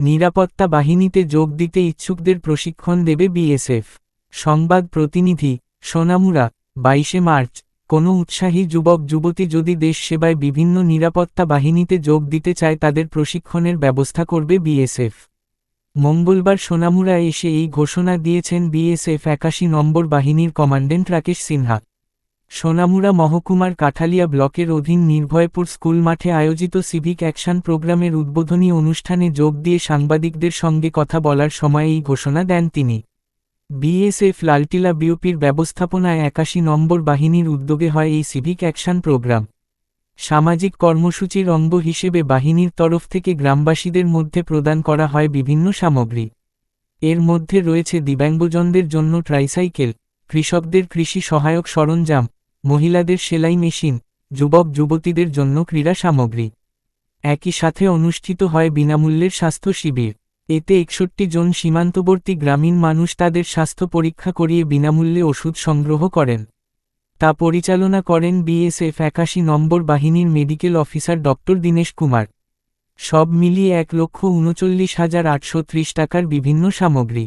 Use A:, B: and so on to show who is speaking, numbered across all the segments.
A: নিরাপত্তা বাহিনীতে যোগ দিতে ইচ্ছুকদের প্রশিক্ষণ দেবে বিএসএফ। সংবাদ প্রতিনিধি, সোনামুড়া, 22 মার্চ। কোনো উৎসাহী যুবক যুবতী যদি দেশ সেবায় বিভিন্ন নিরাপত্তা বাহিনীতে যোগ দিতে চায় তাদের প্রশিক্ষণের ব্যবস্থা করবে বিএসএফ। মঙ্গলবার সোনামুড়ায় এসে এই ঘোষণা দিয়েছেন বিএসএফ 81 নম্বর বাহিনীর কমান্ড্যান্ট রাকেশ সিনহা। সোনামুড়া মহকুমার কাঠালিয়া ব্লকের অধীন নির্ভয়পুর স্কুল মাঠে আয়োজিত সিভিক অ্যাকশন প্রোগ্রামের উদ্বোধনী অনুষ্ঠানে যোগ দিয়ে সাংবাদিকদের সঙ্গে কথা বলার সময় এই ঘোষণা দেন তিনি। বিএসএফ লালটিলা বিওপির ব্যবস্থাপনায় 81 নম্বর বাহিনীর উদ্যোগে হয় এই সিভিক অ্যাকশন প্রোগ্রাম। সামাজিক কর্মসূচির অঙ্গ হিসেবে বাহিনীর তরফ থেকে গ্রামবাসীদের মধ্যে প্রদান করা হয় বিভিন্ন সামগ্রী। এর মধ্যে রয়েছে দিব্যাঙ্গজনদের জন্য ট্রাইসাইকেল, কৃষকদের কৃষি সহায়ক সরঞ্জাম, মহিলাদের সেলাই মেশিন, যুবক যুবতীদের জন্য ক্রীড়া সামগ্রী। একই সাথে অনুষ্ঠিত হয় বিনামূল্যের স্বাস্থ্য শিবির। এতে 61 জন সীমান্তবর্তী গ্রামীণ মানুষ তাদের স্বাস্থ্য পরীক্ষা করিয়ে বিনামূল্যে ওষুধ সংগ্রহ করেন। তা পরিচালনা করেন বিএসএফ 81 নম্বর বাহিনীর medical officer doctor Dinesh Kumar. সব মিলিয়ে 1,39,830 টাকার বিভিন্ন সামগ্রী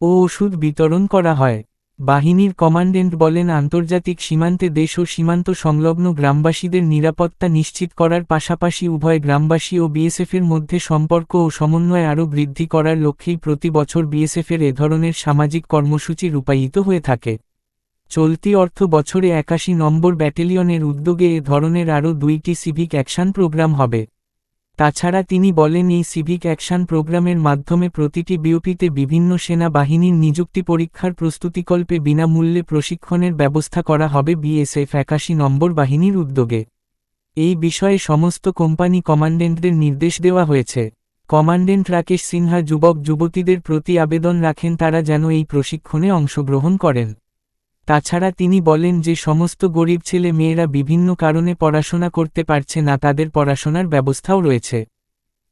A: ও ওষুধ বিতরণ করা হয়। বাহিনীর কমান্ড্যান্ট বলেন, আন্তর্জাতিক সীমান্তে দেশ ও সীমান্ত সংলগ্ন গ্রামবাসীদের নিরাপত্তা নিশ্চিত করার পাশাপাশি উভয় গ্রামবাসী ও বিএসএফের মধ্যে সম্পর্ক ও সমন্বয় আরও বৃদ্ধি করার লক্ষ্যেই প্রতি বছর বিএসএফের এ ধরনের সামাজিক কর্মসূচি রূপায়িত হয়ে থাকে। চলতি অর্থ বছরে 81 নম্বর ব্যাটালিয়নের উদ্যোগে এ ধরনের আরও 2টি সিভিক অ্যাকশন প্রোগ্রাম হবে। তাছাড়া তিনি বলেন, এই সিভিক অ্যাকশন প্রোগ্রামের মাধ্যমে প্রতিটি বিওপিতে বিভিন্ন সেনা বাহিনীর নিযুক্তি পরীক্ষার প্রস্তুতিকল্পে বিনামূল্যে প্রশিক্ষণের ব্যবস্থা করা হবে বিএসএফ 81 নম্বর বাহিনীর উদ্যোগে। এই বিষয়ে সমস্ত কোম্পানি কমান্ড্যান্টদের নির্দেশ দেওয়া হয়েছে। কমান্ড্যান্ট রাকেশ সিনহা যুবক যুবতীদের প্রতি আবেদন রাখেন তারা যেন এই প্রশিক্ষণে অংশগ্রহণ করেন। তাছাড়া তিনি বলেন যে সমস্ত গরিব ছেলে মেয়েরা বিভিন্ন কারণে পড়াশোনা করতে পারছে না, তাদের পড়াশোনার ব্যবস্থাও রয়েছে।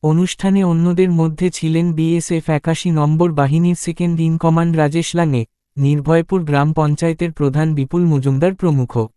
A: অনুষ্ঠানে অন্যদের মধ্যে ছিলেন বিএসএফ 81 নম্বর বাহিনীর second in command Rajesh লাঙে, Nirbhaypur গ্রাম পঞ্চায়েতের প্রধান বিপুল মজুমদার প্রমুখ।